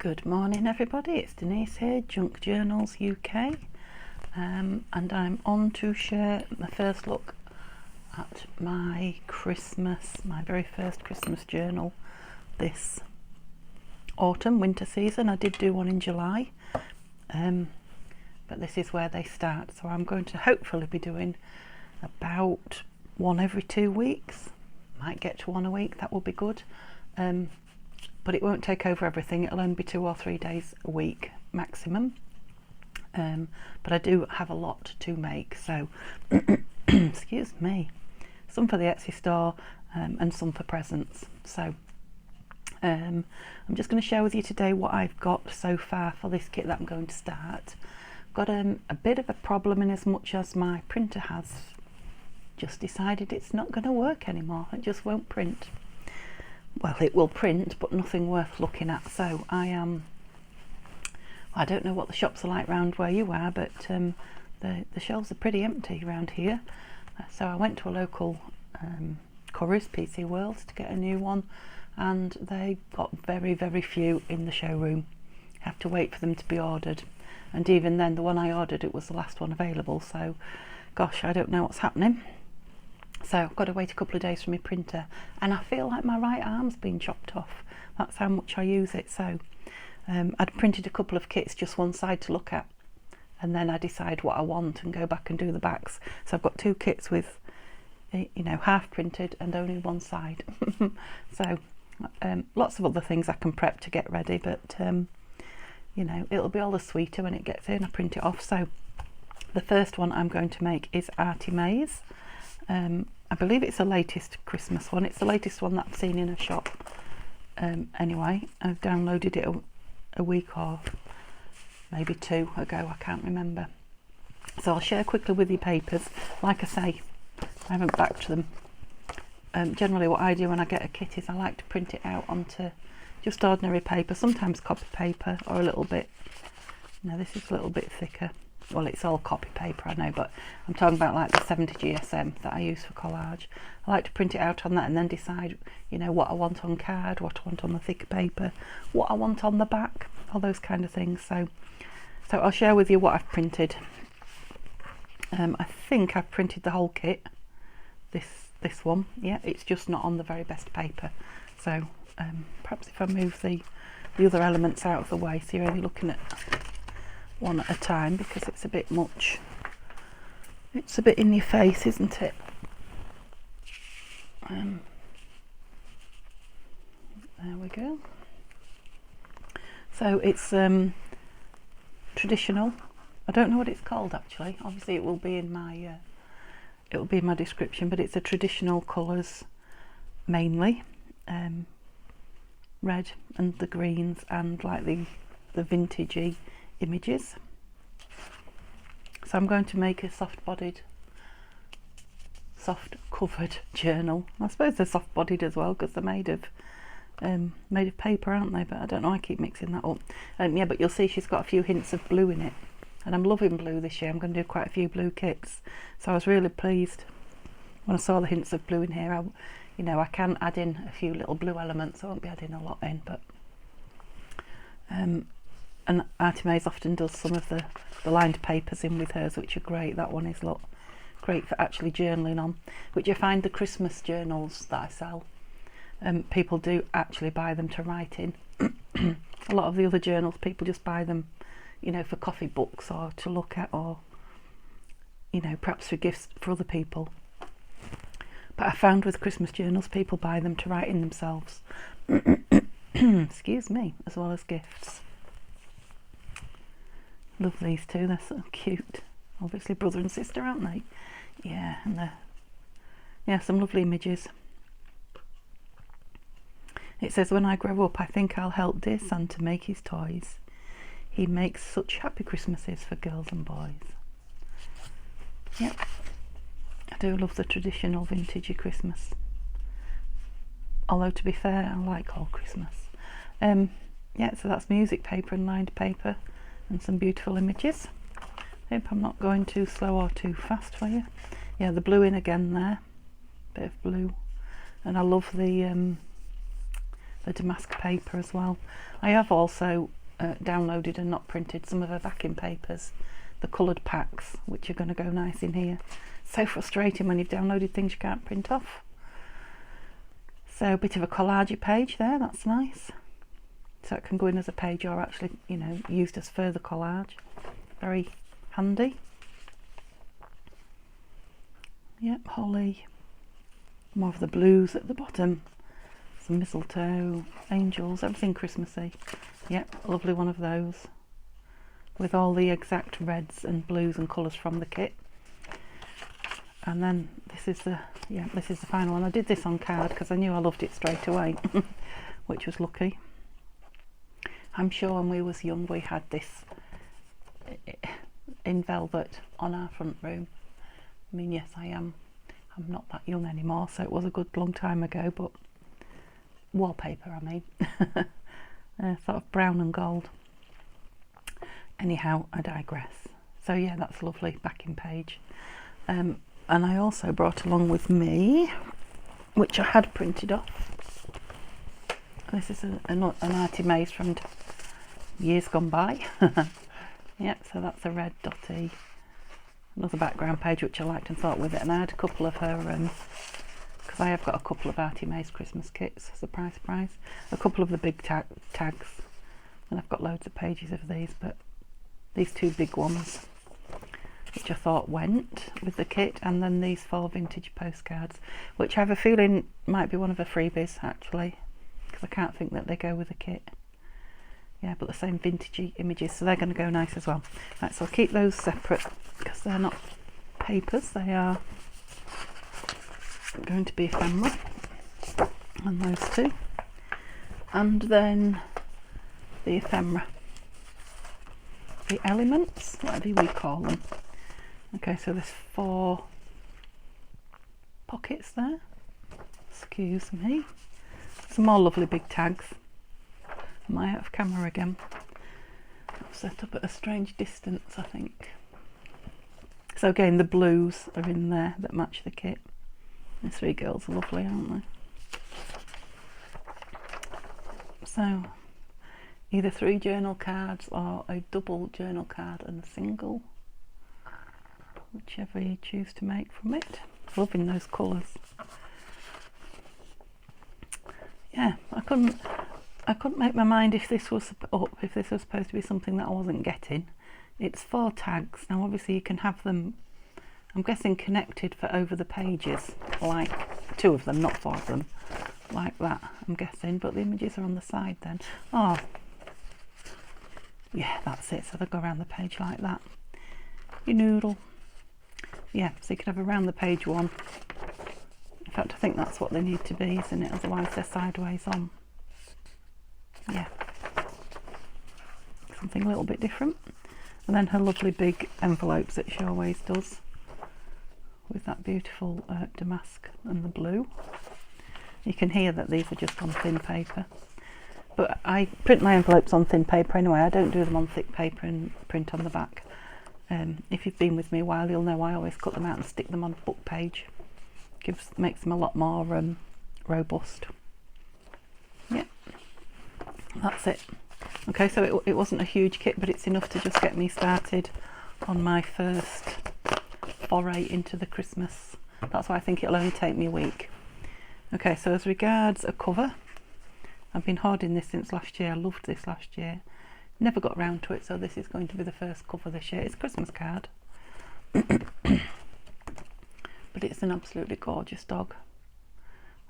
Good morning everybody, it's Denise here, Junk Journals UK, and I'm on to share my first look at my very first Christmas journal this autumn, winter season. I did do one in July, but this is where they start, so I'm going to hopefully be doing about one every 2 weeks, might get to one a week, that will be good. But it won't take over everything, it'll only be 2 or 3 days a week maximum. But I do have a lot to make, so excuse me, some for the Etsy store and some for presents. So I'm just going to share with you today what I've got so far for this kit that I'm going to start. I've got a bit of a problem in as much as my printer has just decided it's not going to work anymore, it just won't print. Well, it will print, but nothing worth looking at. So I don't know what the shops are like round where you are, but the shelves are pretty empty around here. So I went to a local Currys, PC World, to get a new one, and they got very, very few in the showroom. I have to wait for them to be ordered, and even then, the one I ordered, it was the last one available. So, gosh, I don't know what's happening. So I've got to wait a couple of days for my printer, and I feel like my right arm's been chopped off. That's how much I use it. So I'd printed a couple of kits, just one side to look at, and then I decide what I want and go back and do the backs. So I've got 2 kits with, half printed and only one side. So lots of other things I can prep to get ready, but it'll be all the sweeter when it gets in. I print it off. So the first one I'm going to make is Artymaze. I believe it's the latest Christmas one. It's the latest one that I've seen in a shop. Anyway, I've downloaded it a week or maybe 2 ago, I can't remember. So I'll share quickly with you papers. Like I say, I haven't backed them. Generally what I do when I get a kit is I like to print it out onto just ordinary paper, sometimes copy paper, or a little bit, this is a little bit thicker. Well, it's all copy paper, I know, but I'm talking about like the 70 GSM that I use for collage. I like to print it out on that and then decide, what I want on card, what I want on the thicker paper, what I want on the back, all those kind of things. So I'll share with you what I've printed. I think I've printed the whole kit, this one. Yeah, it's just not on the very best paper. So perhaps if I move the other elements out of the way, so you're only looking at one at a time, because it's a bit much. It's a bit in your face, isn't it? There we go. So it's traditional. I don't know what it's called actually. Obviously, it will be in my description. But it's a traditional colours mainly, red and the greens, and like the vintagey images. So I'm going to make a soft covered journal. I suppose they're soft bodied as well, because they're made of paper, aren't they? But I don't know, I keep mixing that up. Yeah, but you'll see she's got a few hints of blue in it, and I'm loving blue this year. I'm going to do quite a few blue kits, so I was really pleased when I saw the hints of blue in here. I can add in a few little blue elements. I won't be adding a lot in, but and Artymaze often does some of the lined papers in with hers, which are great. That one is great for actually journaling on, which I find the Christmas journals that I sell, people do actually buy them to write in. A lot of the other journals, people just buy them, for coffee books or to look at, or perhaps for gifts for other people. But I found with Christmas journals, people buy them to write in themselves. Excuse me, as well as gifts. Love these 2, they're so cute. Obviously brother and sister, aren't they? Yeah, and some lovely images. It says, when I grow up, I think I'll help dear Santa make his toys. He makes such happy Christmases for girls and boys. Yep, I do love the traditional vintagey Christmas. Although, to be fair, I like all Christmas. Yeah, so that's music paper and lined paper, and some beautiful images. Hope I'm not going too slow or too fast for you. Yeah, the blue in again there, bit of blue, and I love the the damask paper as well. I have also downloaded and not printed some of her backing papers, the coloured packs, which are going to go nice in here. So frustrating when you've downloaded things you can't print off. So a bit of a collage page there, that's nice. So it can go in as a page or actually, you know, used as further collage. Very handy. Yep, holly. More of the blues at the bottom. Some mistletoe, angels, everything Christmassy. Yep, a lovely one of those. With all the exact reds and blues and colours from the kit. And then this is the final one. I did this on card because I knew I loved it straight away, which was lucky. I'm sure when we was young we had this in velvet on our front room. I mean, yes, I'm not that young anymore, so it was a good long time ago, but wallpaper, I mean. Sort of brown and gold. Anyhow, I digress. So yeah, that's a lovely backing page. And I also brought along with me, which I had printed off. This is an Artymaze from years gone by. Yep, so that's a red dotty. Another background page which I liked and thought with it. And I had a couple of her, because I have got a couple of Artymaze Christmas kits, surprise, surprise. A couple of the big tags. And I've got loads of pages of these, but these two big ones, which I thought went with the kit, and then these 4 vintage postcards, which I have a feeling might be one of the freebies actually, because I can't think that they go with the kit. Yeah, but the same vintagey images, so they're going to go nice as well. Right, so I'll keep those separate because they're not papers, they are going to be ephemera, and those two, and then the ephemera, the elements, whatever we call them. Okay, so there's 4 pockets there, excuse me. Some more lovely big tags. Am I out of camera again? I've set up at a strange distance, I think. So again, the blues are in there that match the kit. The 3 girls are lovely, aren't they? So either 3 journal cards or a double journal card and a single, whichever you choose to make from it. Loving those colours. Yeah, I couldn't make my mind if this was supposed to be something that I wasn't getting. It's 4 tags. Now obviously you can have them, I'm guessing, connected for over the pages, like 2 of them, not 4 of them, like that, I'm guessing, but the images are on the side then. Oh, yeah, that's it, so they go around the page like that. You noodle. Yeah, so you can have around the page one. In fact, I think that's what they need to be, isn't it? Otherwise they're sideways on. Yeah, something a little bit different. And then her lovely big envelopes that she always does, with that beautiful damask and the blue. You can hear that these are just on thin paper, but I print my envelopes on thin paper anyway. I don't do them on thick paper and print on the back. If you've been with me a while, you'll know I always cut them out and stick them on a book page. Makes them a lot more robust. Yeah, that's it. Okay, so it wasn't a huge kit, but it's enough to just get me started on my first foray into the Christmas. That's why I think it'll only take me a week. Okay, so as regards a cover, I've been hoarding this since last year. I loved this last year. Never got round to it, so this is going to be the first cover this year. It's a Christmas card. But it's an absolutely gorgeous dog.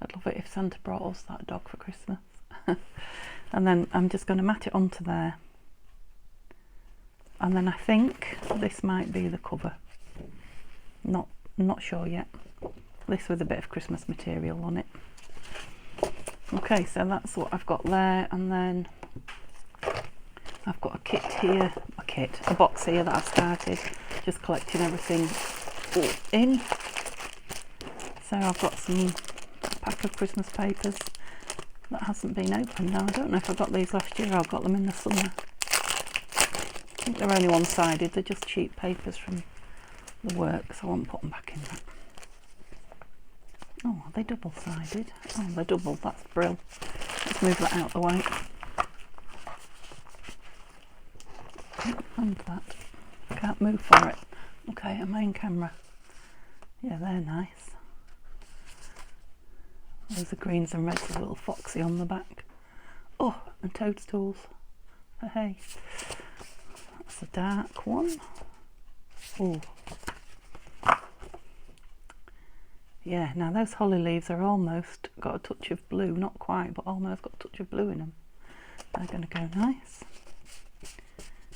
I'd love it if Santa brought us that dog for Christmas. And then I'm just going to mat it onto there. And then I think this might be the cover. Not sure yet. This with a bit of Christmas material on it. Okay, so that's what I've got there, and then I've got a kit here, a box here that I've started just collecting everything in. So I've got a pack of Christmas papers that hasn't been opened. Now I don't know if I got these last year or I got them in the summer. I think they're only one-sided, they're just cheap papers from the work, so I won't put them back in that. Oh, are they double-sided? Oh, they're double, that's brill. Let's move that out of the way. And that. I can't move for it. Okay, a main camera. Yeah, they're nice. Those are greens and reds with a little foxy on the back. Oh, and toadstools. Oh, hey. That's a dark one. Oh. Yeah, now those holly leaves are almost got a touch of blue, not quite, but almost got a touch of blue in them. They're going to go nice.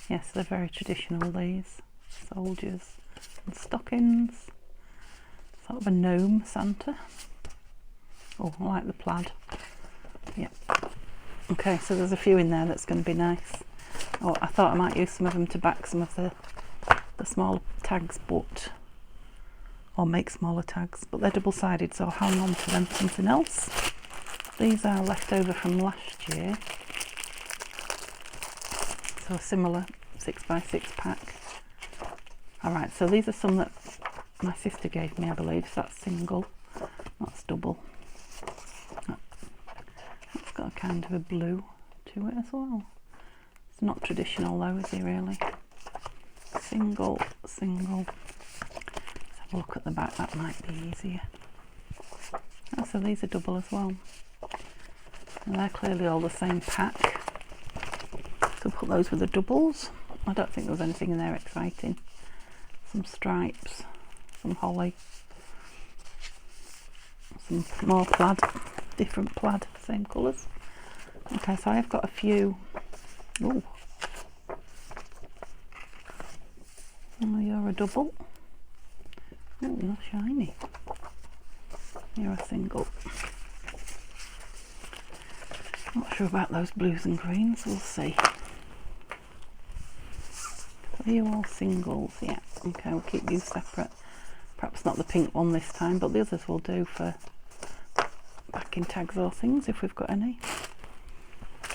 Yes, they're very traditional, these. Soldiers and stockings. Sort of a gnome Santa. Oh, I like the plaid. Yep. Okay, so there's a few in there that's going to be nice. Oh, I thought I might use some of them to back some of the smaller tags, but... or make smaller tags, but they're double-sided, so I'll hang on to them for something else. These are left over from last year. So a similar 6x6 pack. Alright, so these are some that my sister gave me, I believe. So that's single, that's double. It's got a kind of a blue to it as well. It's not traditional though, is he really? Single, single. Let's have a look at the back, that might be easier. Oh, so these are double as well. And they're clearly all the same pack. So put those with the doubles. I don't think there was anything in there exciting. Some stripes, some holly, some more plaid, different plaid, same colours. Okay, so I've got a few. Ooh. Oh, you're a double. Oh, you're shiny. You're a single. Not sure about those blues and greens, we'll see. Are you all singles? Yeah, okay, we'll keep you separate. Perhaps not the pink one this time, but the others will do for backing tags or things if we've got any.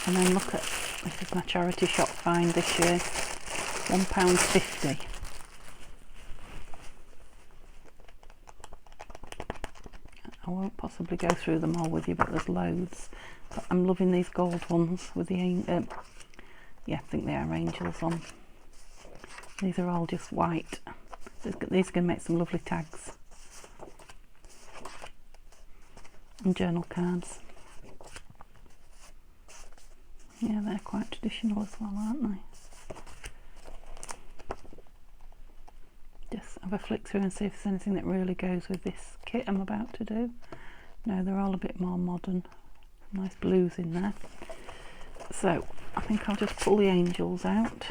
And then look at, this is my charity shop find this year, £1.50. I won't possibly go through them all with you, but there's loads. But I'm loving these gold ones with the, yeah, I think they are angels on. These are all just white. These are going to make some lovely tags. And journal cards. Yeah, they're quite traditional as well, aren't they? Just have a flick through and see if there's anything that really goes with this kit I'm about to do. No, they're all a bit more modern. Nice blues in there. So, I think I'll just pull the angels out.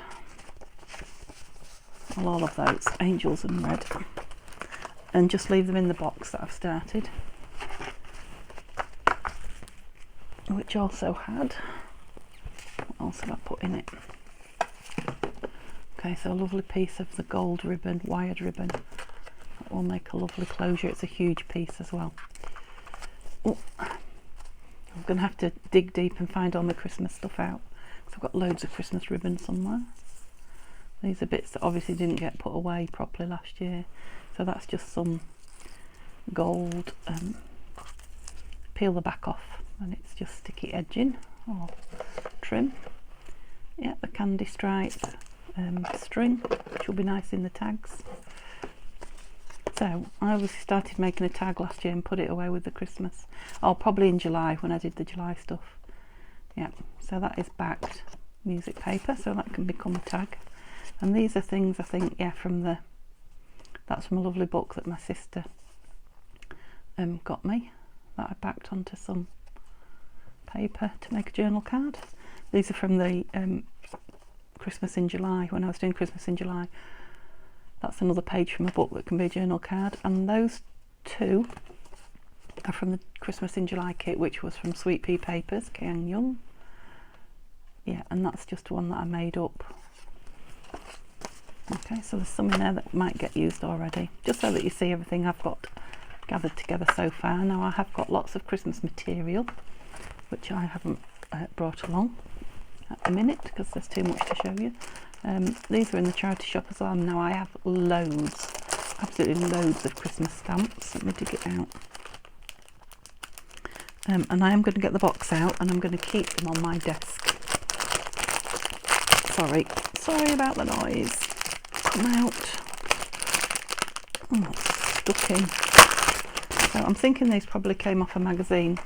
Well, all of those, angels and red. And just leave them in the box that I've started. Which also had... what else have I put in it? Okay, so a lovely piece of the gold ribbon, wired ribbon. That will make a lovely closure. It's a huge piece as well. Oh, I'm going to have to dig deep and find all my Christmas stuff out. So I've got loads of Christmas ribbon somewhere. These are bits that obviously didn't get put away properly last year. So that's just some gold. Peel the back off and it's just sticky edging or trim. Yeah, the candy stripe string, which will be nice in the tags. So I obviously started making a tag last year and put it away with the Christmas. Oh, probably in July when I did the July stuff. Yeah, so that is backed music paper, so that can become a tag. And these are things I think, yeah, from the, that's from a lovely book that my sister got me, that I backed onto some paper to make a journal card. These are from the Christmas in July, when I was doing Christmas in July. That's another page from a book that can be a journal card. And those two are from the Christmas in July kit, which was from Sweet Pea Papers, Kiang Young. Yeah, and that's just one that I made up. Okay, so there's some in there that might get used already, just so that you see everything I've got gathered together so far. Now I have got lots of Christmas material, which I haven't brought along at the minute because there's too much to show you. These are in the charity shop as well. Now I have loads, absolutely loads of Christmas stamps. Let me dig it out. and I am going to get the box out and I'm going to keep them on my desk. Sorry about the noise. Come out. Oh, it's stuck in. So I'm thinking these probably came off a magazine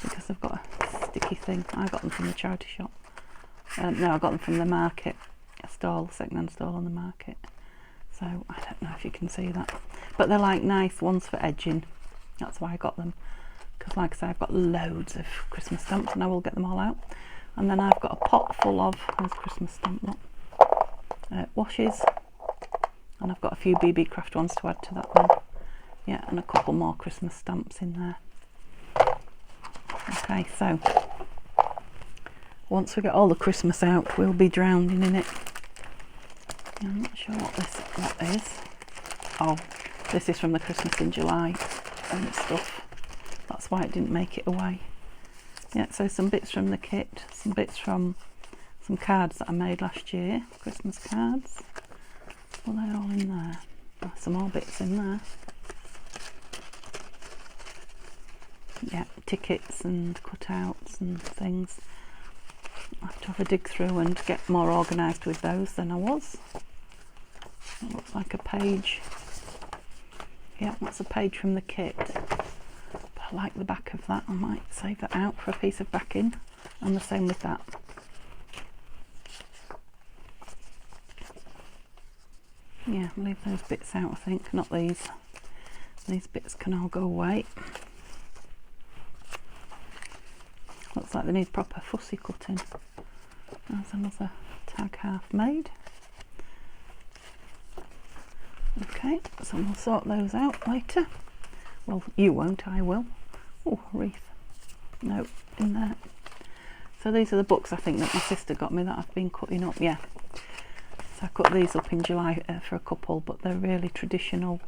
because I've got a sticky thing. I got them from the charity shop. No, I got them from the market, a stall, second-hand stall on the market. So I don't know if you can see that, but they're like nice ones for edging. That's why I got them, because like I say, I've got loads of Christmas stamps and I will get them all out. And then I've got a pot full of, there's Christmas stamp lot, washes, and I've got a few BB Craft ones to add to that one. Yeah, and a couple more Christmas stamps in there. Okay, so once we get all the Christmas out, we'll be drowning in it. I'm not sure what this is. Oh, this is from the Christmas in July and stuff. That's why it didn't make it away. Yeah, so some bits from the kit, some bits from some cards that I made last year, Christmas cards. Well, they're all in there. Oh, some more bits in there. Yeah, tickets and cutouts and things. I have to have a dig through and get more organised with those than I was. It looks like a page. Yeah, that's a page from the kit. I like the back of that. I might save that out for a piece of backing, and the same with that. Yeah, leave those bits out, I think, not these. These bits can all go away. Looks like they need proper fussy cutting. There's another tag half made. Okay, so we'll sort those out later. Well, you won't, I will. Oh, wreath. No, in there. So these are the books I think that my sister got me that I've been cutting up. Yeah. So I cut these up in July for a couple, but they're really traditional,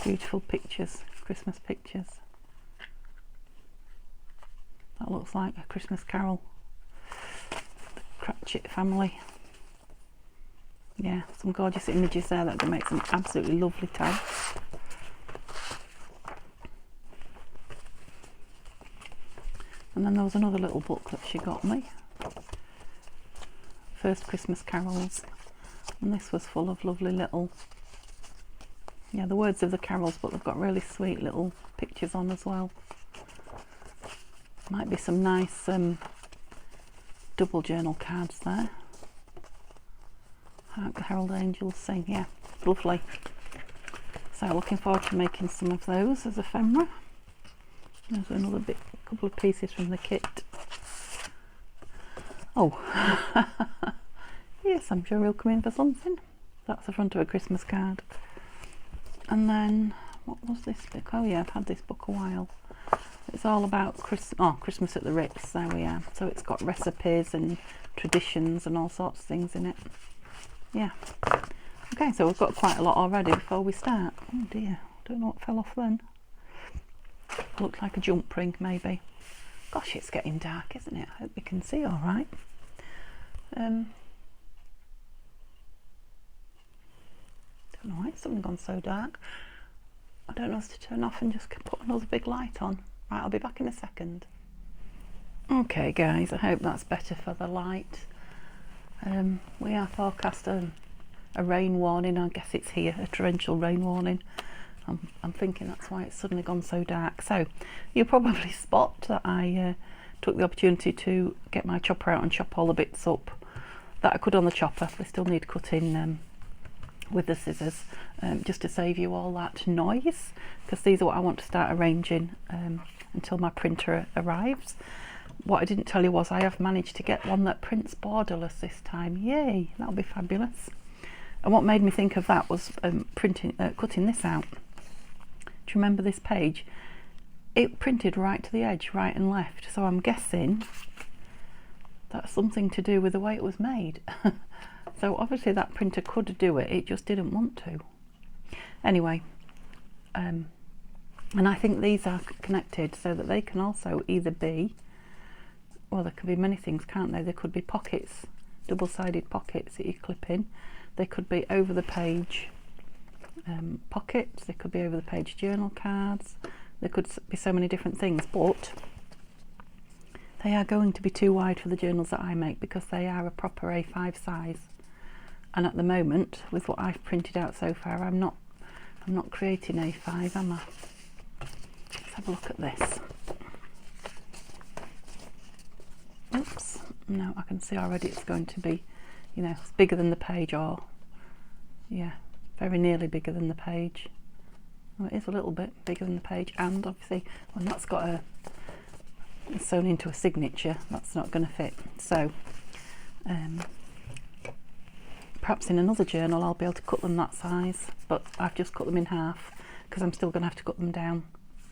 beautiful pictures, Christmas pictures. That looks like a Christmas Carol. The Cratchit family. Yeah, some gorgeous images there that can make some absolutely lovely tags. And then there was another little book that she got me, First Christmas Carols, and this was full of lovely little, yeah, the words of the carols, but they've got really sweet little pictures on as well. Might be some nice double journal cards there. Hark the Herald Angels Sing, yeah, lovely. So looking forward to making some of those as ephemera. There's another bit, couple of pieces from the kit. Oh, yes, I'm sure he'll come in for something. That's the front of a Christmas card. And then, what was this book? Oh yeah, I've had this book a while. It's all about Christmas at the Ritz, there we are. So it's got recipes and traditions and all sorts of things in it. Yeah. Okay, so we've got quite a lot already before we start. Oh dear, don't know what fell off then. Looked like a jump ring maybe. Gosh, it's getting dark, isn't it? I hope you can see all right. Don't know why it's suddenly gone so dark. I don't know if to turn off and just put another big light on. Right, I'll be back in a second. Okay guys, I hope that's better for the light. We are forecast a rain warning. I guess it's here, a torrential rain warning. I'm thinking that's why it's suddenly gone so dark. So you'll probably spot that I took the opportunity to get my chopper out and chop all the bits up that I could on the chopper. They still need cutting with the scissors, just to save you all that noise, because these are what I want to start arranging until my printer arrives. What I didn't tell you was I have managed to get one that prints borderless this time. Yay, that'll be fabulous. And what made me think of that was cutting this out. Do you remember this page? It printed right to the edge, right and left, so I'm guessing that's something to do with the way it was made. So obviously that printer could do it, it just didn't want to. Anyway, and I think these are connected so that they can also either be, well, there could be many things, can't they? There could be pockets, double-sided pockets that you clip in. They could be over the page pockets, they could be over the page journal cards, there could be so many different things, but They are going to be too wide for the journals that I make because they are a proper A5 size, and at the moment with what I've printed out so far I'm not creating A5, am I? Let's have a look at this. Oops, no, I can see already it's going to be, you know, it's bigger than the page, or yeah, very nearly bigger than the page. Well, it is a little bit bigger than the page, and obviously when that's got a sewn into a signature, that's not going to fit. So perhaps in another journal I'll be able to cut them that size, but I've just cut them in half because I'm still going to have to cut them down.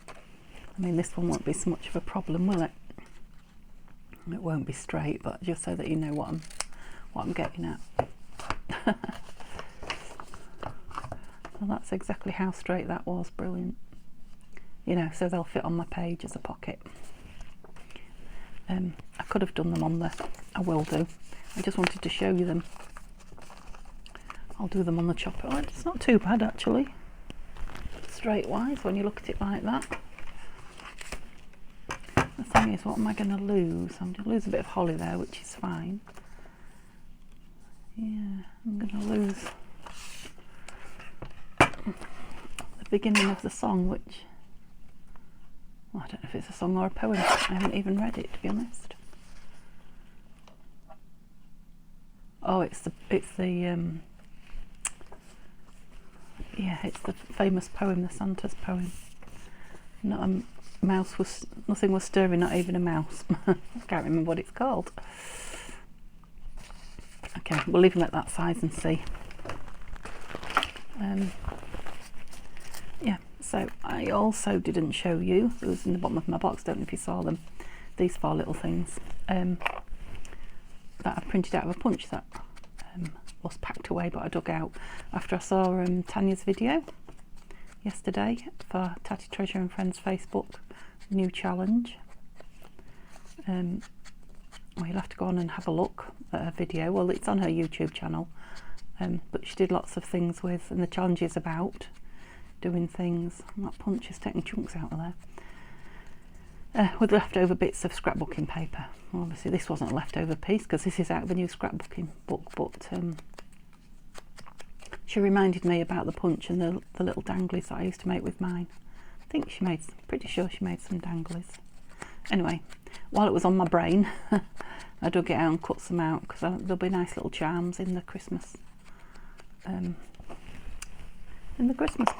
I mean, this one won't be so much of a problem, will it? It won't be straight, but just so that you know what I'm getting at. Well, that's exactly how straight that was. Brilliant. You know, so they'll fit on my page as a pocket. I could have done them on the, I will do. I just wanted to show you them. I'll do them on the chopper. Oh, it's not too bad actually, straight wise, when you look at it like that. The thing is, what am I going to lose? I'm going to lose a bit of holly there, which is fine. Yeah, I'm going to lose the beginning of the song, which, well, I don't know if it's a song or a poem. I haven't even read it, to be honest. Oh, it's the yeah, it's the famous poem, the Santa's poem. Not a mouse was, nothing was stirring, not even a mouse. I can't remember what it's called. Okay, we'll leave them at that size and see. Yeah, so I also didn't show you, it was in the bottom of my box, don't know if you saw them, these 4 little things that I printed out of a punch that was packed away, but I dug out after I saw Tanya's video yesterday for Tatty Treasure and Friends Facebook new challenge. Well, you'll have to go on and have a look at her video. Well, it's on her YouTube channel, but she did lots of things with, and the challenge is about doing things. That punch is taking chunks out of there. With leftover bits of scrapbooking paper. Well, obviously this wasn't a leftover piece because this is out of a new scrapbooking book, but she reminded me about the punch and the little danglies that I used to make with mine. I think she made, pretty sure she made some danglies. Anyway, while it was on my brain, I dug it out and cut some out because there'll be nice little charms in the Christmas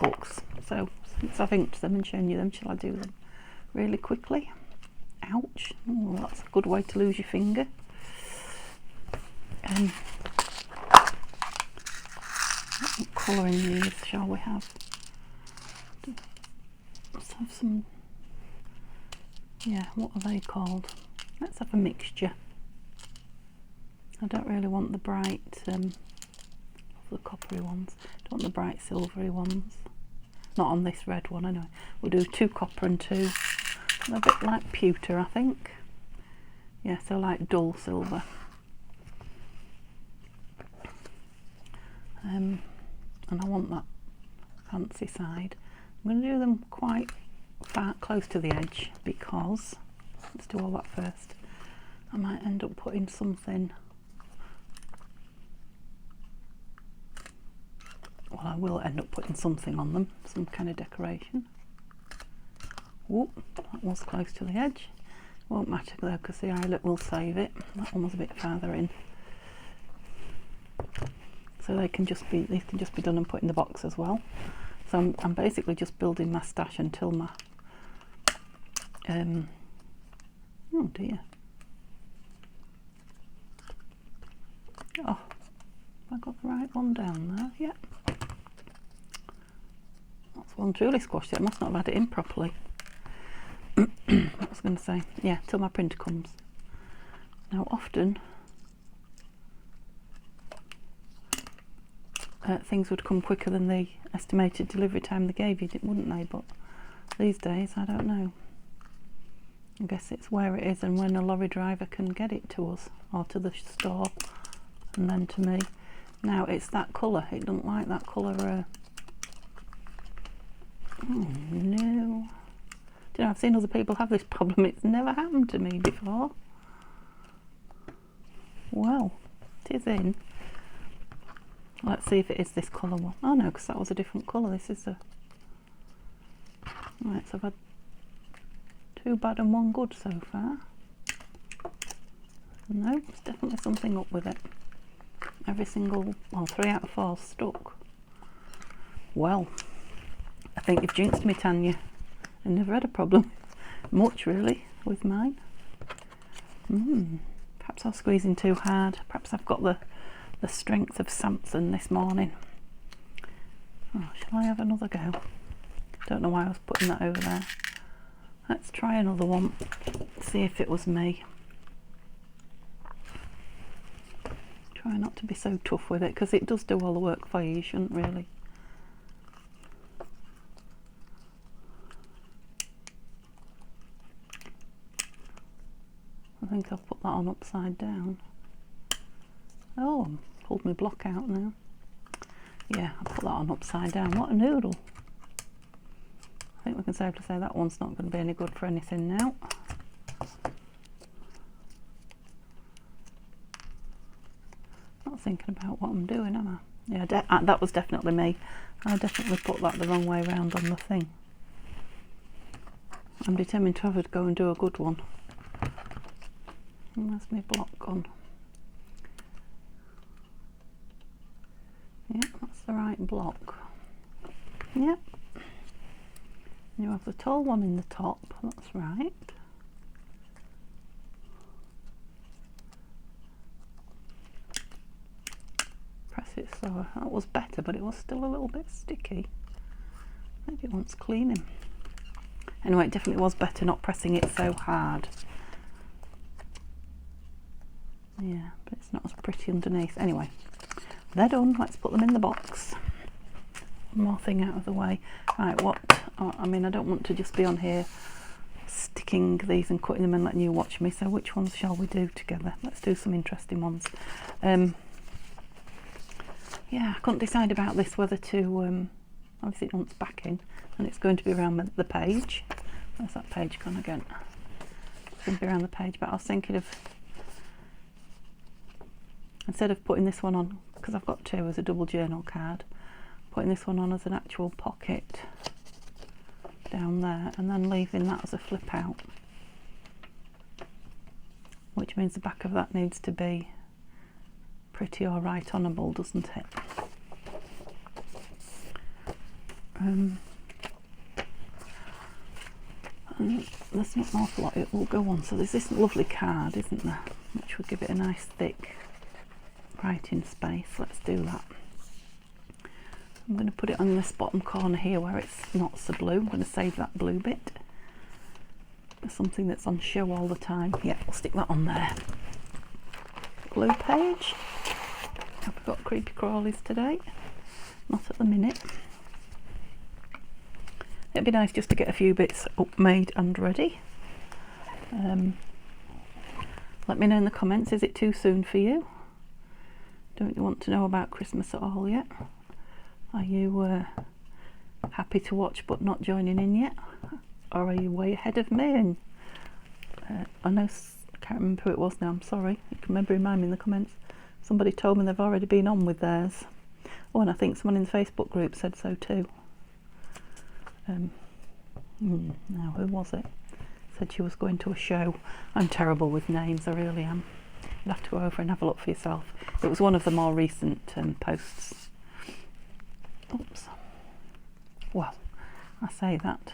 books. So since I've inked them and shown you them, shall I do them really quickly? Ouch! Oh, that's a good way to lose your finger. What colour in these shall we have? Let's have some. Yeah, what are they called? Let's have a mixture. I don't really want the bright, the coppery ones. I don't want the bright silvery ones. Not on this red one anyway. We'll do 2 copper and 2. They're a bit like pewter, I think. Yeah, so like dull silver. And I want that fancy side. I'm going to do them quite far close to the edge because, let's do all that first, I might end up putting something, well, I will end up putting something on them, some kind of decoration. Whoop, that was close to the edge. Won't matter though because the eyelet will save it. That one was a bit farther in. So these can just be done and put in the box as well. So I'm basically just building my stash until my oh dear. Oh, have I got the right one down there? Yeah. That's one truly squashed it. I must not have had it in properly. I was going to say, yeah, till my printer comes. Now often things would come quicker than the estimated delivery time they gave you, wouldn't they? But these days, I don't know. I guess it's where it is and when a lorry driver can get it to us, or to the store, and then to me. Now it's that colour, it doesn't like that colour. Oh no. You know, I've seen other people have this problem. It's never happened to me before. Well, it is in. Let's see if it is this colour one. Oh no, because that was a different colour. This is a... Right, so I've had 2 bad and 1 good so far. No, there's definitely something up with it. Every single, well, 3 out of 4 stuck. Well, I think you've jinxed me, Tanya. I never had a problem much really with mine. Perhaps I was squeezing too hard. Perhaps I've got the strength of Samson this morning. Oh, shall I have another go? Don't know why I was putting that over there. Let's try another one. See if it was me. Try not to be so tough with it, because it does do all the work for you. You shouldn't really. I think I've put that on upside down. Oh, pulled my block out now. Yeah, I put that on upside down. What a noodle. I think we can safely say that one's not going to be any good for anything now. Not thinking about what I'm doing, am I? Yeah, that was definitely me. I definitely put that the wrong way around on the thing. I'm determined to have it go and do a good one. And there's my block gone. Yeah, that's the right block. Yep. You have the tall one in the top, that's right. Press it slower. That was better, but it was still a little bit sticky. Maybe it wants cleaning. Anyway, it definitely was better not pressing it so hard. Yeah, but it's not as pretty underneath. Anyway, they're done. Let's put them in the box. One more thing out of the way. Right, I mean, I don't want to just be on here sticking these and cutting them and letting you watch me, so which ones shall we do together? Let's do some interesting ones. Yeah, I couldn't decide about this, whether to, obviously it wants backing, and it's going to be around the page. Where's that page gone again? It's going to be around the page, but I was thinking of, instead of putting this one on, because I've got 2 as a double journal card, putting this one on as an actual pocket down there, and then leaving that as a flip out, which means the back of that needs to be pretty or right onable, doesn't it? And there's not an awful lot it will go on, so there's this lovely card, isn't there, which will give it a nice thick writing space. Let's do that. I'm going to put it on this bottom corner here where it's not so blue. I'm going to save that blue bit. There's something that's on show all the time. Yeah, we'll stick that on there. Glue page. Have we got creepy crawlies today? Not at the minute. It'd be nice just to get a few bits up, made and ready. Let me know in the comments, is it too soon for you? Don't you want to know about Christmas at all yet? Are you happy to watch but not joining in yet? Or are you way ahead of me? And I know, I can't remember who it was now, I'm sorry. You can maybe remind me in the comments. Somebody told me they've already been on with theirs. Oh, and I think someone in the Facebook group said so too. Now, who was it? Said she was going to a show. I'm terrible with names, I really am. You'll have to go over and have a look for yourself. It was one of the more recent posts. Oops. Well, I say that.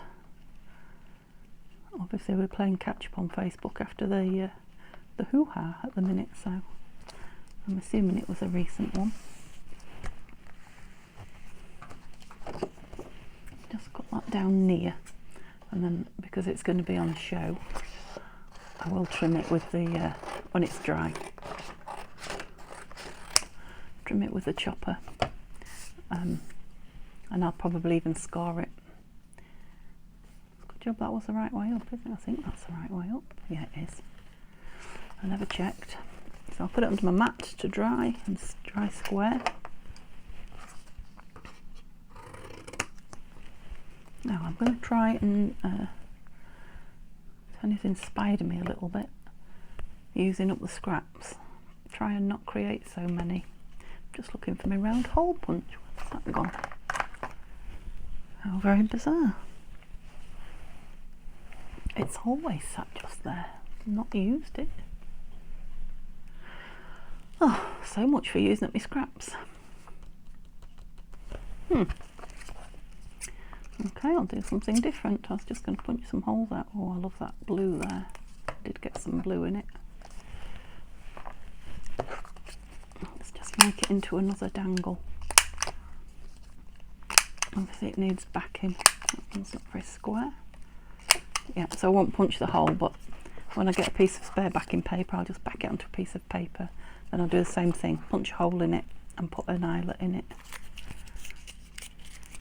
Obviously we're playing catch up on Facebook after the hoo-ha at the minute, so I'm assuming it was a recent one. Just cut that down near, and then because it's going to be on a show, I will trim it with the when it's dry. Trim it with the chopper, and I'll probably even score it. Good job that was the right way up, isn't it? I think that's the right way up. Yeah, it is. I never checked. So I'll put it under my mat to dry and dry square. Now I'm going to try and and it's inspired me a little bit, using up the scraps. Try and not create so many. Just looking for my round hole punch. Where's that gone? How very bizarre. It's always sat just there. Not used it. Oh, so much for using up my scraps. Okay, I'll do something different. I was just going to punch some holes out. Oh, I love that blue there. I did get some blue in it. Let's just make it into another dangle. Obviously it needs backing. That one's not very square. Yeah, so I won't punch the hole, but when I get a piece of spare backing paper, I'll just back it onto a piece of paper. Then I'll do the same thing, punch a hole in it and put an eyelet in it.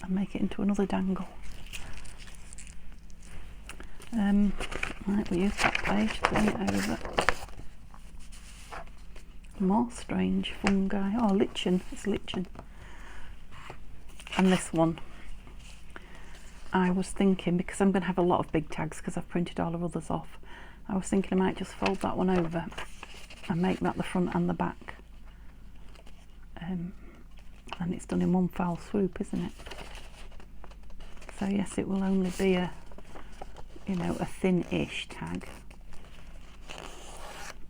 And make it into another dangle. Right, we use that page, turn it over. More strange fungi. Oh, lichen, it's lichen. And this one, I was thinking, because I'm going to have a lot of big tags because I've printed all the others off, I was thinking I might just fold that one over and make that the front and the back. And it's done in one foul swoop, isn't it? So yes, it will only be a, you know, a thin-ish tag,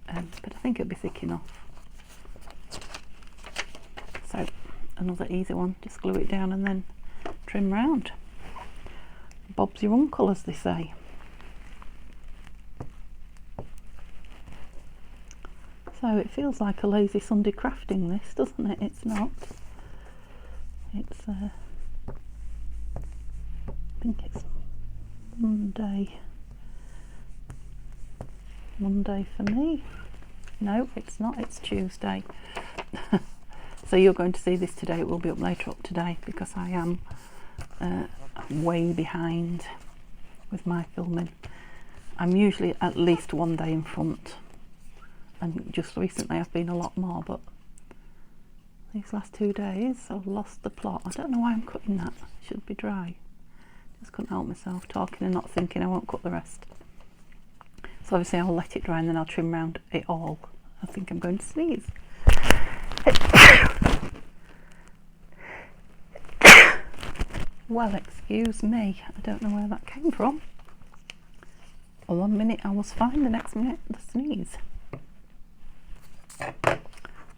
but I think it'll be thick enough. So another easy one, just glue it down and then trim round. Bob's your uncle, as they say. So it feels like a lazy Sunday crafting, this, doesn't it? It's not. It's I think it's Monday for me. No, it's not, it's Tuesday. So you're going to see this today. It will be up later up today because I am way behind with my filming. I'm usually at least one day in front, and just recently I've been a lot more, but these last 2 days I've lost the plot. I don't know why I'm cutting that. It should be dry. Just couldn't help myself, talking and not thinking. I won't cut the rest. So obviously I'll let it dry and then I'll trim round it all. I think I'm going to sneeze. Well, excuse me, I don't know where that came from. 1 minute I was fine, the next minute the sneeze.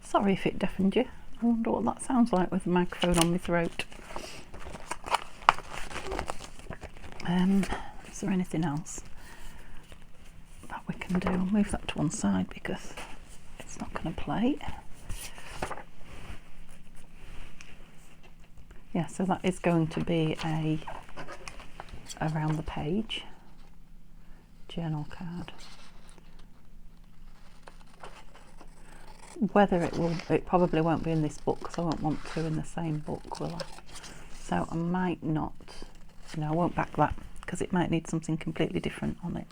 Sorry if it deafened you. I wonder what that sounds like with the microphone on my throat. Is there anything else that we can do? I'll move that to one side because it's not going to play. Yeah, so that is going to be a around the page journal card. Whether it probably won't be in this book because I won't want to in the same book, will I? So I might not, no, I won't back that because it might need something completely different on it.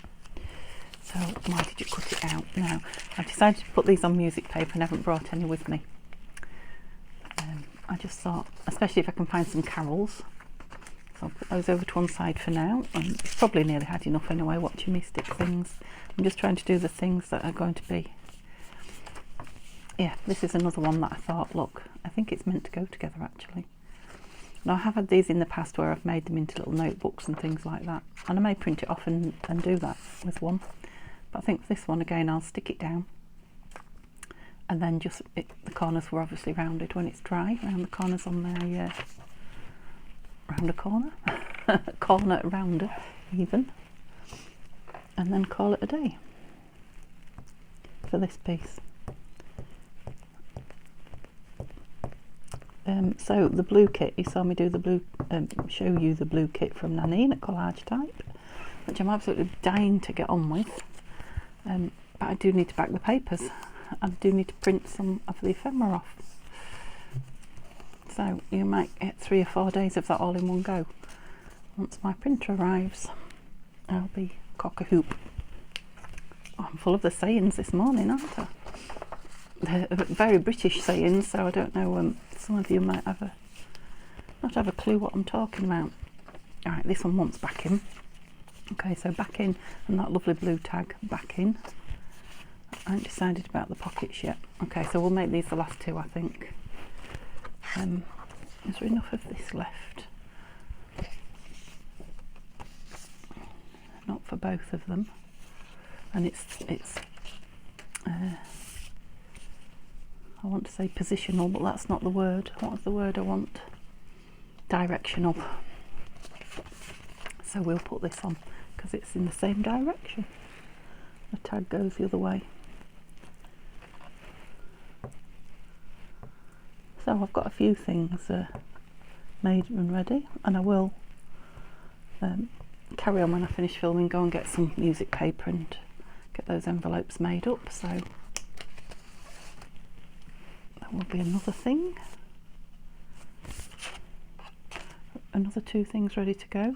So why did you cut it out? Now, I've decided to put these on music paper and haven't brought any with me. I just thought, especially if I can find some carols, so I'll put those over to one side for now. And it's probably nearly had enough anyway watching me stick things. I'm just trying to do the things that are going to be. Yeah, this is another one that I thought, look, I think it's meant to go together actually. Now I have had these in the past where I've made them into little notebooks and things like that, and I may print it off and do that with one, but I think with this one again I'll stick it down and then just, the corners were obviously rounded when it's dry, around the corners on there, round a corner, corner rounder even, and then call it a day for this piece. So the blue kit, you saw me do the blue, show you the blue kit from Nanine at Collage Type, which I'm absolutely dying to get on with, but I do need to back the papers. I do need to print some of the ephemera off. So you might get 3 or 4 days of that all in one go. Once my printer arrives, I'll be cock-a-hoop. Oh, I'm full of the sayings this morning, aren't I? They're very British sayings, so I don't know, some of you might not have a clue what I'm talking about. Alright, this one wants backing. Okay, so back in, and that lovely blue tag back in. I haven't decided about the pockets yet. Okay, so we'll make these the last two, I think. Is there enough of this left? Not for both of them. And it's I want to say positional, but that's not the word. What was the word I want? Directional. So we'll put this on because it's in the same direction. The tag goes the other way. So I've got a few things made and ready, and I will carry on when I finish filming, go and get some music paper and get those envelopes made up. So that will be another thing. Another two things ready to go.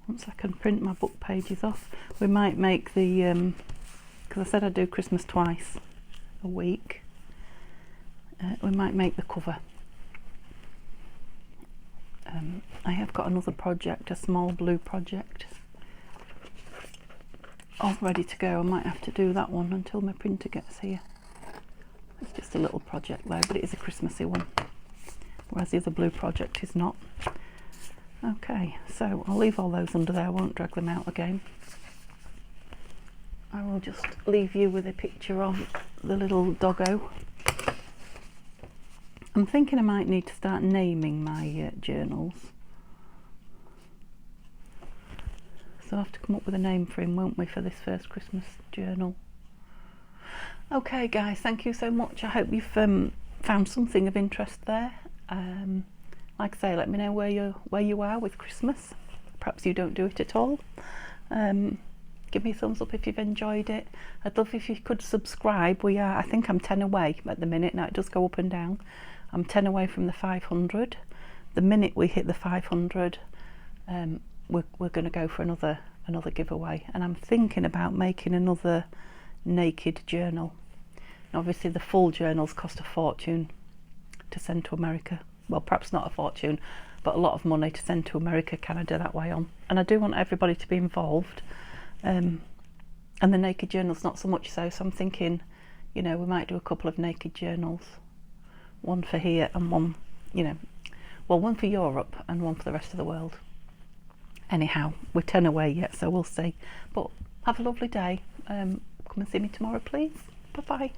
Once I can print my book pages off, we might make the, because I said I'd do Christmas twice a week, we might make the cover. I have got another project, a small blue project, all ready to go. I might have to do that one until my printer gets here. It's just a little project though, but it is a Christmassy one, whereas the other blue project is not. Okay, so I'll leave all those under there, I won't drag them out again. I will just leave you with a picture of the little doggo. I'm thinking I might need to start naming my journals. So I'll have to come up with a name for him, won't we, for this first Christmas journal. Okay guys, thank you so much. I hope you've found something of interest there. Like I say, let me know where you are with Christmas. Perhaps you don't do it at all. Give me a thumbs up if you've enjoyed it. I'd love if you could subscribe. I think I'm 10 away at the minute. Now it does go up and down. I'm 10 away from the 500. The minute we hit the 500, we're going to go for another giveaway. And I'm thinking about making another naked journal. And obviously the full journals cost a fortune to send to America. Well, perhaps not a fortune, but a lot of money to send to America, Canada, that way on. And I do want everybody to be involved. And the naked journal's not so much so I'm thinking, you know, we might do a couple of naked journals. One for here and one, you know, well, one for Europe and one for the rest of the world. Anyhow, we're 10 away yet, so we'll see. But have a lovely day. Come and see me tomorrow, please. Bye-bye.